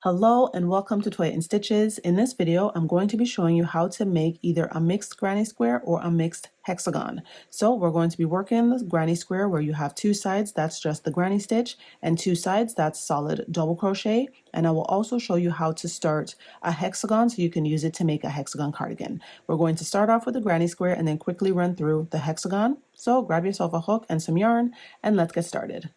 Hello and welcome to Toy and Stitches. In this video, I'm going to be showing you how to make either a mixed granny square or a mixed hexagon. So we're going to be working the granny square where you have two sides, that's just the granny stitch, and two sides, that's solid double crochet. And I will also show you how to start a hexagon so you can use it to make a hexagon cardigan. We're going to start off with the granny square and then quickly run through the hexagon. So grab yourself a hook and some yarn and let's get started.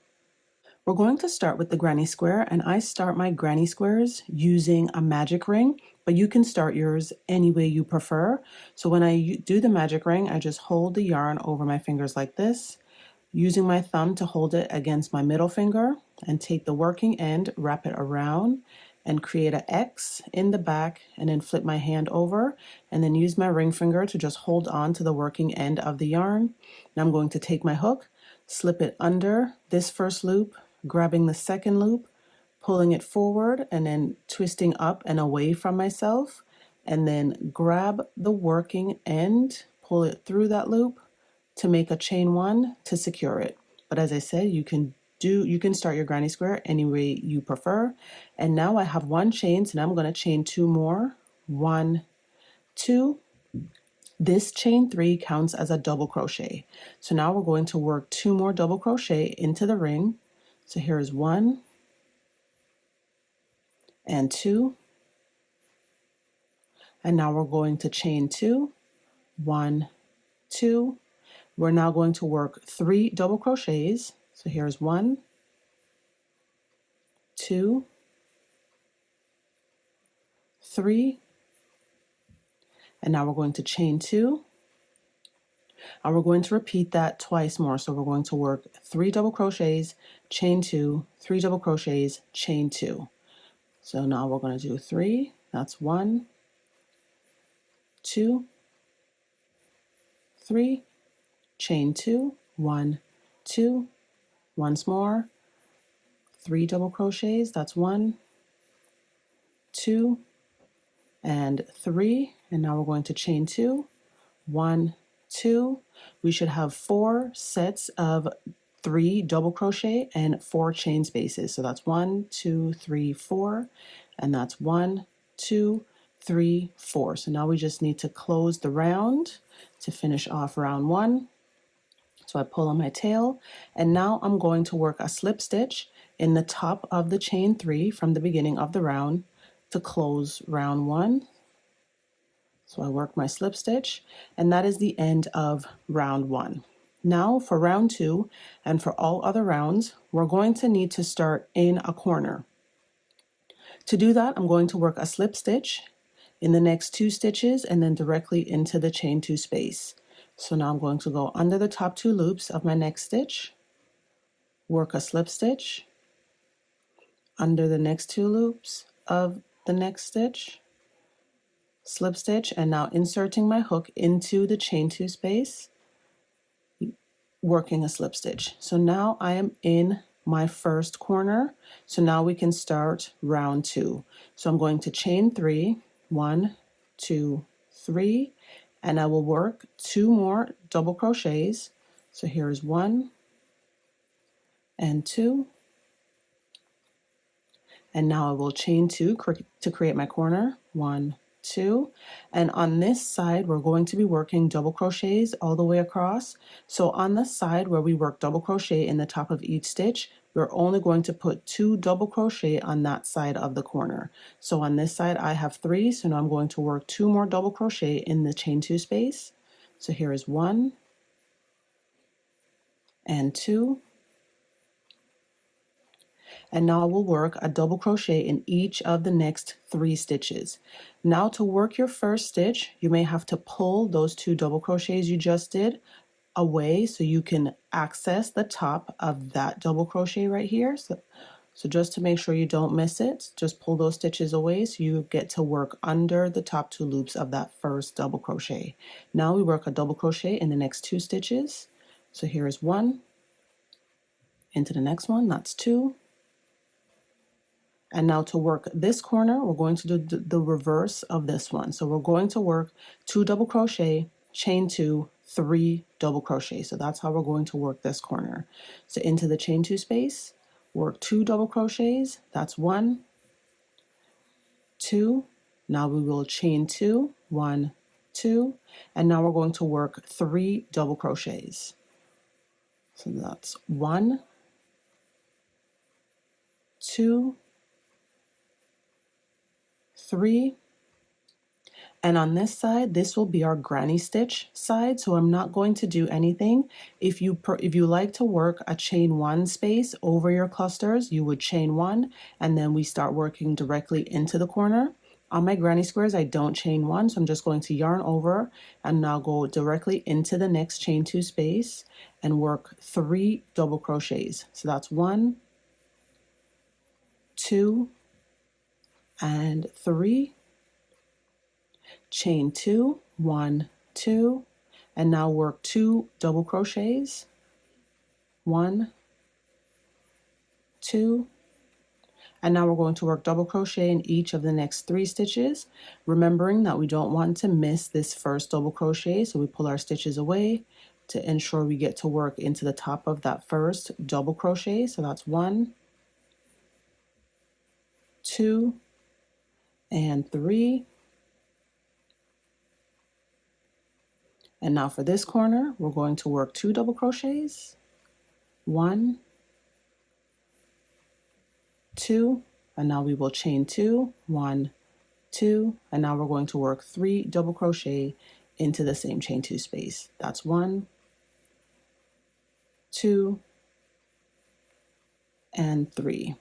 We're going to start with the granny square, and I start my granny squares using a magic ring, but you can start yours any way you prefer. So when I do the magic ring, I just hold the yarn over my fingers like this, using my thumb to hold it against my middle finger, and take the working end, wrap it around, and create an X in the back, and then flip my hand over, and then use my ring finger to just hold on to the working end of the yarn. Now I'm going to take my hook, slip it under this first loop, grabbing the second loop, pulling it forward, and then twisting up and away from myself, and then grab the working end, pull it through that loop to make a chain one to secure it. But as I said, you can start your granny square any way you prefer. And now I have one chain, so now I'm going to chain two more. 1, 2. This chain 3 counts as a double crochet. So now we're going to work 2 more double crochet into the ring. So here's 1 and 2. And now we're going to chain 2, 1, 2. We're now going to work 3 double crochets. So here's 1, 2, 3, and now we're going to chain 2. And we're going to repeat that twice more. So we're going to work 3 double crochets, chain 2, 3 double crochets, chain 2. So now we're going to do 3. That's 1, 2, 3, chain 2, 1, 2. Once more, 3 double crochets. That's 1, 2, and 3. And now we're going to chain 2, 1, 2. We should have 4 sets of 3 double crochet and 4 chain spaces. So that's 1, 2, 3, 4, and that's 1, 2, 3, 4. So now we just need to close the round to finish off round 1. So I pull on my tail, and now I'm going to work a slip stitch in the top of the chain 3 from the beginning of the round to close round 1. So I work my slip stitch, and that is the end of round 1. Now for round 2 and for all other rounds, we're going to need to start in a corner. To do that, I'm going to work a slip stitch in the next 2 stitches and then directly into the chain 2 space. So now I'm going to go under the top 2 loops of my next stitch, work a slip stitch, under the next 2 loops of the next stitch, slip stitch, and now inserting my hook into the chain 2 space, working a slip stitch. So now I am in my first corner. So now we can start round 2. So I'm going to chain 3, 1, 2, 3, and I will work 2 more double crochets. So here's 1 and 2, and now I will chain 2 to create my corner. 1, 2, and on this side we're going to be working double crochets all the way across. So on the side where we work double crochet in the top of each stitch, we're only going to put 2 double crochet on that side of the corner. So on this side I have 3, so now I'm going to work 2 more double crochet in the chain 2 space. So here is 1 and 2, and now we'll work a double crochet in each of the next 3 stitches. Now to work your first stitch, you may have to pull those 2 double crochets you just did away so you can access the top of that double crochet right here. So just to make sure you don't miss it, just pull those stitches away so you get to work under the top 2 loops of that first double crochet. Now we work a double crochet in the next 2 stitches. So here is 1, into the next one, that's 2. And now to work this corner, we're going to do the reverse of this one. So we're going to work 2 double crochet, chain 2, 3 double crochet. So that's how we're going to work this corner. So into the chain 2 space, work 2 double crochets, that's 1, 2. Now we will chain 2, 1, 2, and now we're going to work 3 double crochets. So that's 1, 2, 3. And on this side, this will be our granny stitch side, so I'm not going to do anything. If you like to work a chain 1 space over your clusters, you would chain 1, and then we start working directly into the corner. On my granny squares, I don't chain 1, so I'm just going to yarn over and now go directly into the next chain 2 space and work 3 double crochets. So that's 1, 2, and 3. Chain 2, 1, 2, and now work 2 double crochets, 1, 2, and now we're going to work double crochet in each of the next 3 stitches, remembering that we don't want to miss this first double crochet, so we pull our stitches away to ensure we get to work into the top of that first double crochet. So that's 1, 2, and 3. And now for this corner, we're going to work 2 double crochets, 1, 2, and now we will chain 2, 1, 2, and now we're going to work 3 double crochet into the same chain 2 space. That's 1, 2, and 3.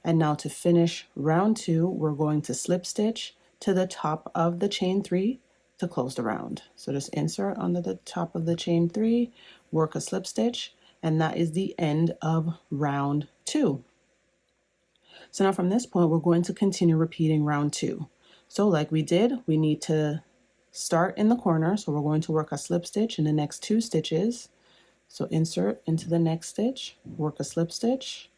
And now to finish round 2, we're going to slip stitch to the top of the chain 3 to close the round. So just insert under the top of the chain 3, work a slip stitch, and that is the end of round 2. So now from this point, we're going to continue repeating round 2. So like we did, we need to start in the corner. So we're going to work a slip stitch in the next 2 stitches. So insert into the next stitch, work a slip stitch,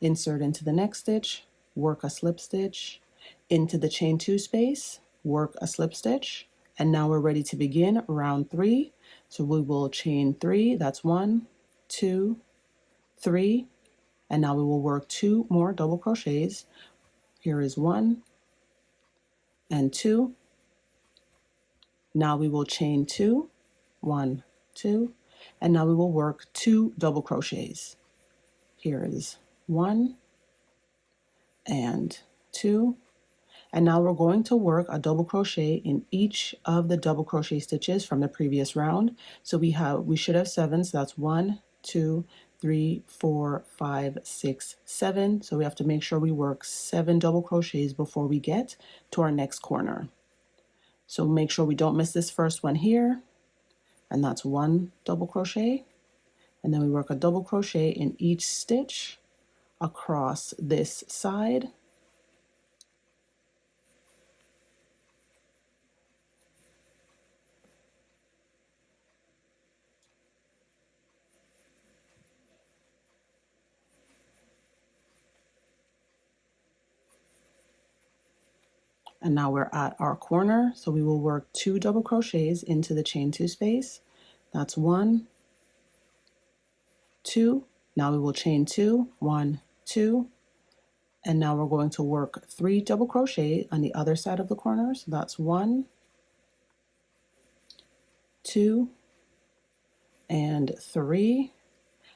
insert into the next stitch, work a slip stitch, into the chain 2 space, work a slip stitch, and now we're ready to begin round 3. So we will chain 3, that's 1, 2, 3, and now we will work 2 more double crochets. Here is 1 and 2. Now we will chain 2, 1, 2, and now we will work 2 double crochets. Here is 1 and 2, and now we're going to work a double crochet in each of the double crochet stitches from the previous round. So we should have 7, so that's 1, 2, 3, 4, 5, 6, 7. So we have to make sure we work 7 double crochets before we get to our next corner. So make sure we don't miss this first one here, and that's 1 double crochet, and then we work a double crochet in each stitch across this side. And now we're at our corner, so we will work 2 double crochets into the chain 2 space. That's 1, 2. Now we will chain 2, 1, 2, and now we're going to work 3 double crochet on the other side of the corner. So that's 1, 2, and 3.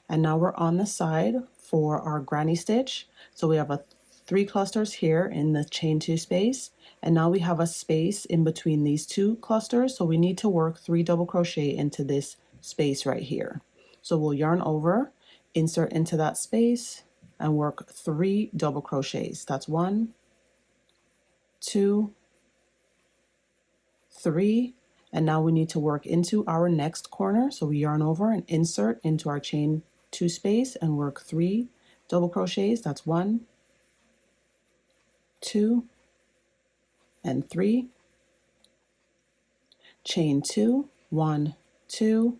And now we're on the side for our granny stitch. So we have 3 clusters here in the chain 2 space, and now we have a space in between these 2 clusters, so we need to work 3 double crochet into this space right here. So we'll yarn over, insert into that space, and work 3 double crochets. That's 1, 2, 3, and now we need to work into our next corner. So we yarn over and insert into our chain 2 space and work 3 double crochets. That's 1, 2, and 3. Chain 2, 1, 2,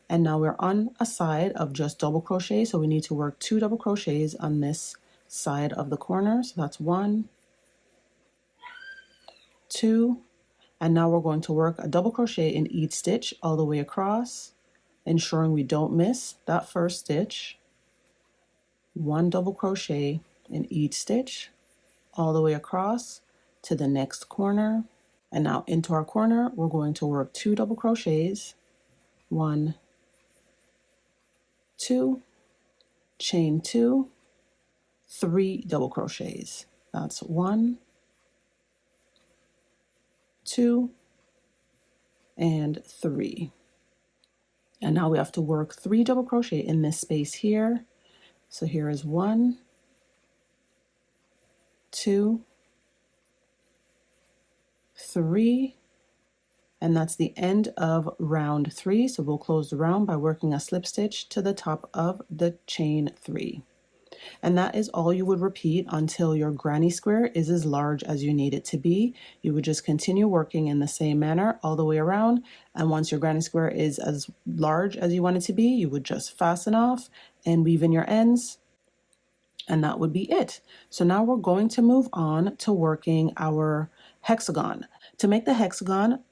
and now we're on a side of just double crochet, so we need to work 2 double crochets on this side of the corner. So that's 1, 2, and now we're going to work a double crochet in each stitch all the way across, ensuring we don't miss that first stitch. 1 double crochet in each stitch all the way across to the next corner. And now into our corner, we're going to work 2 double crochets, 1, 2, chain 2, 3 double crochets. That's 1, 2, and 3. And now we have to work 3 double crochet in this space here. So here is 1, 2, 3, and that's the end of round 3. So we'll close the round by working a slip stitch to the top of the chain 3. And that is all you would repeat until your granny square is as large as you need it to be. You would just continue working in the same manner all the way around. And once your granny square is as large as you want it to be, you would just fasten off and weave in your ends. And that would be it. So now we're going to move on to working our hexagon. To make the hexagon,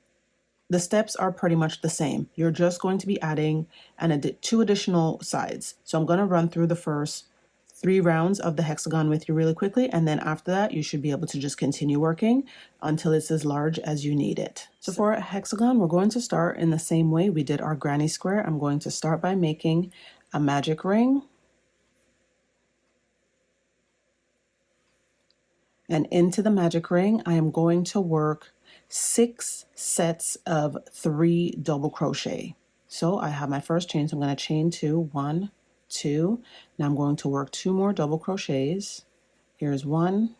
the steps are pretty much the same. You're just going to be adding 2 additional sides. So I'm going to run through the first 3 rounds of the hexagon with you really quickly, and then after that you should be able to just continue working until it's as large as you need it. So for a hexagon, we're going to start in the same way we did our granny square. I'm going to start by making a magic ring, and into the magic ring I am going to work 6 sets of 3 double crochet. So I have my first chain, so I'm going to chain 2, 1, 2. Now I'm going to work 2 more double crochets. Here's 1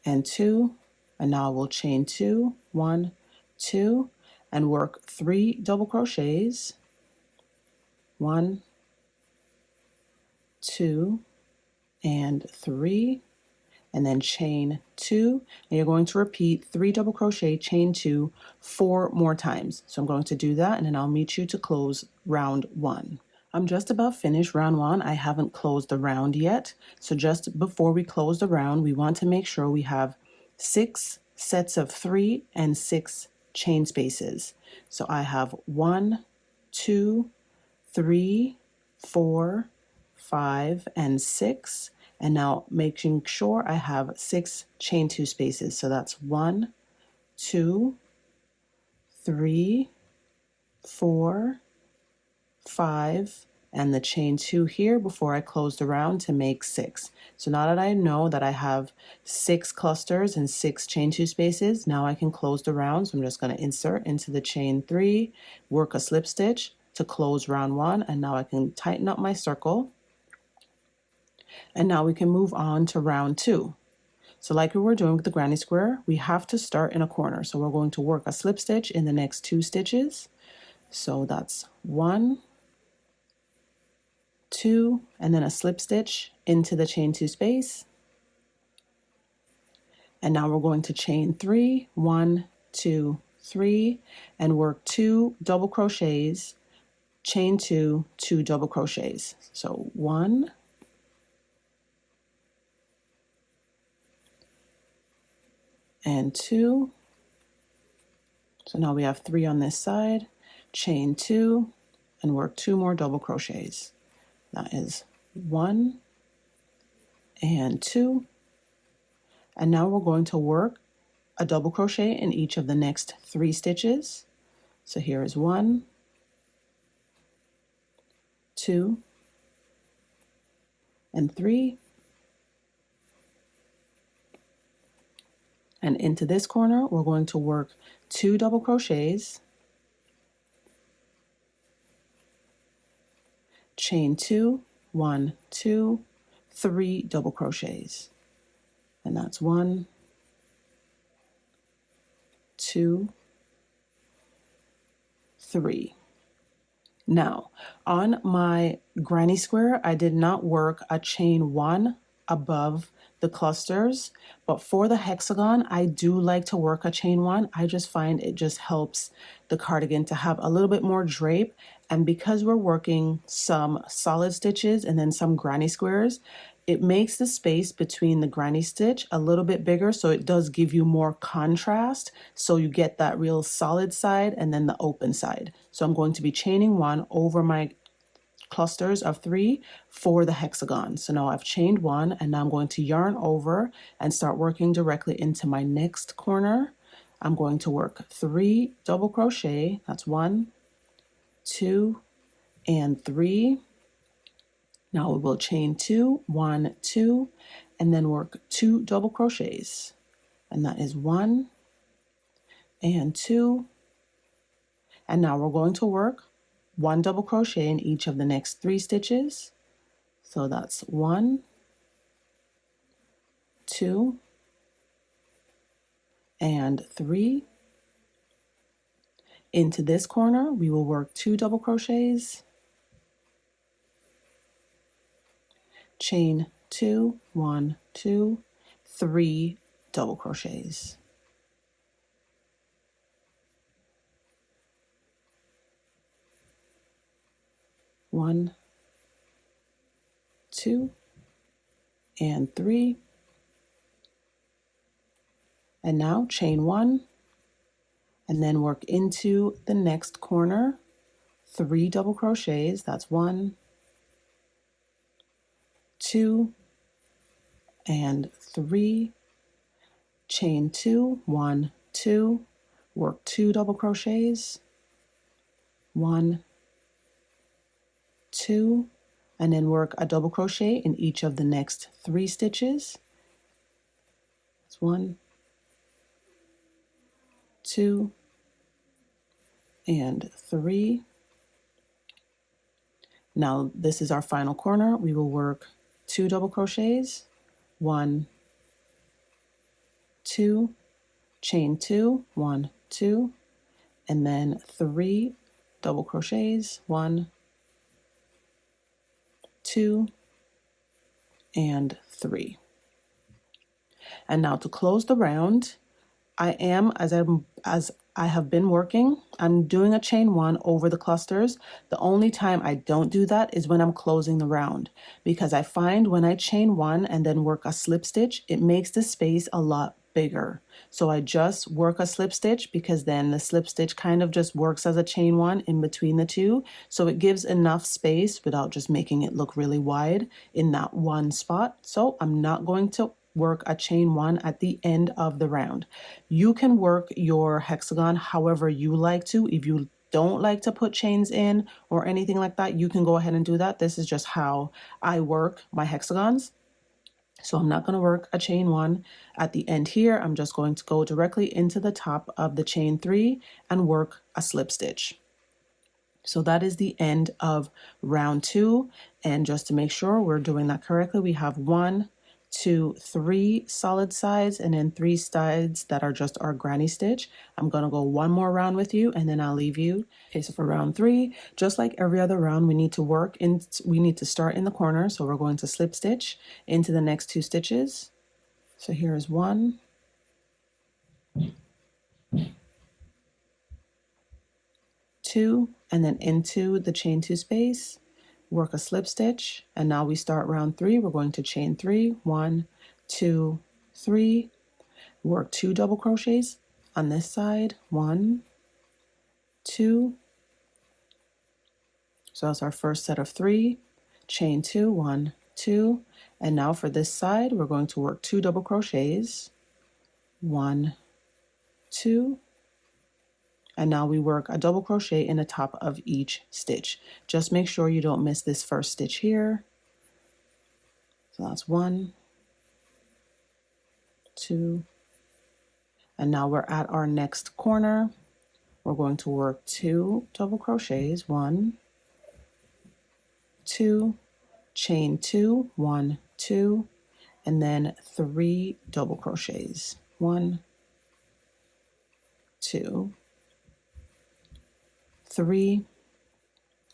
and 2, and now I will chain 2, 1, 2, and work 3 double crochets. 1, 2, and 3, and then chain 2, and you're going to repeat 3 double crochet, chain 2 4 more times. So I'm going to do that, and then I'll meet you to close round 1. I'm just about finished round 1. I haven't closed the round yet. So just before we close the round, we want to make sure we have 6 sets of 3 and 6 chain spaces. So I have 1, 2, 3, 4, 5, and 6. And now making sure I have 6 chain 2 spaces. So that's 1, 2, 3, 4, 5, and the chain 2 here before I close the round to make 6. So now that I know that I have 6 clusters and 6 chain 2 spaces, now I can close the round. So I'm just going to insert into the chain 3, work a slip stitch to close round 1, and now I can tighten up my circle. And now we can move on to round 2. So like we were doing with the granny square, we have to start in a corner. So we're going to work a slip stitch in the next 2 stitches. So that's 1, 2, and then a slip stitch into the chain 2 space. And now we're going to chain 3, 1, 2, 3, and work 2 double crochets, chain 2, 2 double crochets. So 1, and 2. So now we have 3 on this side, chain 2, and work 2 more double crochets. That is 1 and 2. And now we're going to work a double crochet in each of the next 3 stitches. So here is 1, 2, and 3. And into this corner, we're going to work 2 double crochets, chain 2, 1, 2, 3 double crochets. And that's 1, 2, 3. Now, on my granny square, I did not work a chain 1 above the clusters, but for the hexagon, I do like to work a chain 1. I just find it just helps the cardigan to have a little bit more drape, and because we're working some solid stitches and then some granny squares, it makes the space between the granny stitch a little bit bigger, so it does give you more contrast, so you get that real solid side and then the open side. So I'm going to be chaining 1 over my clusters of 3 for the hexagon. So now I've chained 1, and now I'm going to yarn over and start working directly into my next corner. I'm going to work 3 double crochet. That's 1, 2, and 3. Now we will chain 2, 1, 2, and then work 2 double crochets. And that is 1 and 2. And now we're going to work 1 double crochet in each of the next 3 stitches. So that's 1, 2, and 3. Into this corner, we will work 2 double crochets, chain 2, 1, 2, 3 double crochets. One, 2, and 3. And now chain 1, and then work into the next corner, 3 double crochets. That's 1, 2, and 3. Chain 2, 1, 2, work 2 double crochets, 1, 2, and then work a double crochet in each of the next 3 stitches. That's 1, 2, and 3. Now this is our final corner. We will work 2 double crochets, 1, 2, chain 2, 1, 2, and then 3 double crochets, 1, 2, and 3. And now to close the round, as I have been working, I'm doing a chain 1 over the clusters. The only time I don't do that is when I'm closing the round, because I find when I chain 1 and then work a slip stitch, it makes the space a lot bigger. So I just work a slip stitch, because then the slip stitch kind of just works as a chain 1 in between the 2. So it gives enough space without just making it look really wide in that one spot. So I'm not going to work a chain 1 at the end of the round. You can work your hexagon however you like to. If you don't like to put chains in or anything like that, you can go ahead and do that. This is just how I work my hexagons. So I'm not going to work a chain 1 at the end here. I'm just going to go directly into the top of the chain 3 and work a slip stitch. So that is the end of round 2. And just to make sure we're doing that correctly, we have 1, 2, 3 solid sides, and then 3 sides that are just our granny stitch. I'm going to go one more round with you, and then I'll leave you. Okay, so for round 3, just like every other round, we need to start in the corner. So we're going to slip stitch into the next 2 stitches. So here's 1, 2, and then into the chain 2 space, work a slip stitch, and now we start round 3. We're going to chain 3, 1, 2, 3, work 2 double crochets on this side, 1, 2. So that's our first set of 3, chain 2, 1, 2, and now for this side we're going to work 2 double crochets, 1, 2, and now we work a double crochet in the top of each stitch. Just make sure you don't miss this first stitch here. So that's 1, 2, and now we're at our next corner. We're going to work 2 double crochets, 1, 2, chain 2, 1, 2, and then 3 double crochets, 1, 2, 3.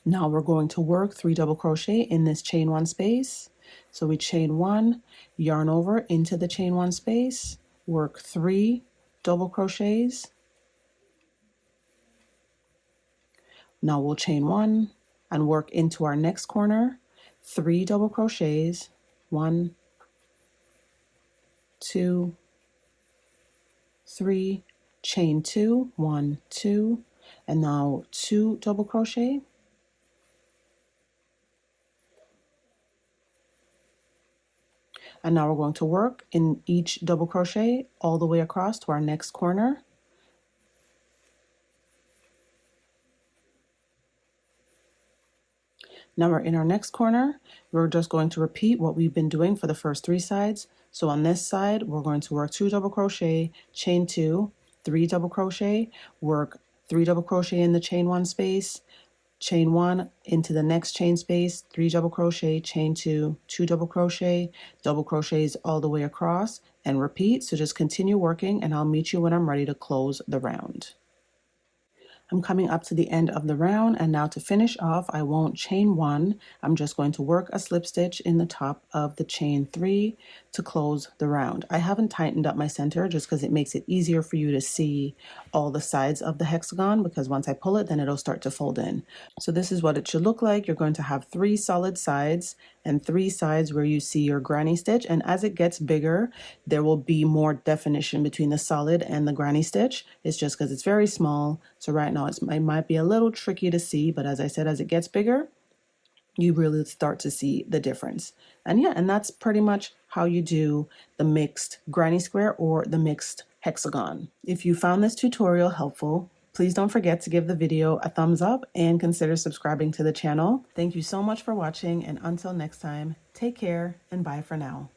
Now we're going to work 3 double crochet in this chain 1 space. So we chain 1, yarn over into the chain 1 space, work 3 double crochets. Now we'll chain 1 and work into our next corner, 3 double crochets, 1, 2, 3, chain 2, 1, 2, and now 2 double crochet, And now we're going to work in each double crochet all the way across to our next corner. Now we're in our next corner. We're just going to repeat what we've been doing for the first 3 sides. So on this side, we're going to work 2 double crochet, chain 2, 3 double crochet, work 3 double crochet in the chain 1 space, chain 1 into the next chain space, 3 double crochet, chain 2, 2 double crochets all the way across, and repeat. So just continue working, and I'll meet you when I'm ready to close the round. I'm coming up to the end of the round, and now to finish off, I won't chain 1. I'm just going to work a slip stitch in the top of the chain 3 to close the round. I haven't tightened up my center just because it makes it easier for you to see all the sides of the hexagon, because once I pull it, then it'll start to fold in. So this is what it should look like. You're going to have 3 solid sides and 3 sides where you see your granny stitch, and as it gets bigger, there will be more definition between the solid and the granny stitch. It's just because it's very small. So right now it might be a little tricky to see, but as I said, as it gets bigger, you really start to see the difference. And yeah, and that's pretty much how you do the mixed granny square or the mixed hexagon. If you found this tutorial helpful, please don't forget to give the video a thumbs up and consider subscribing to the channel. Thank you so much for watching, and until next time, take care and bye for now.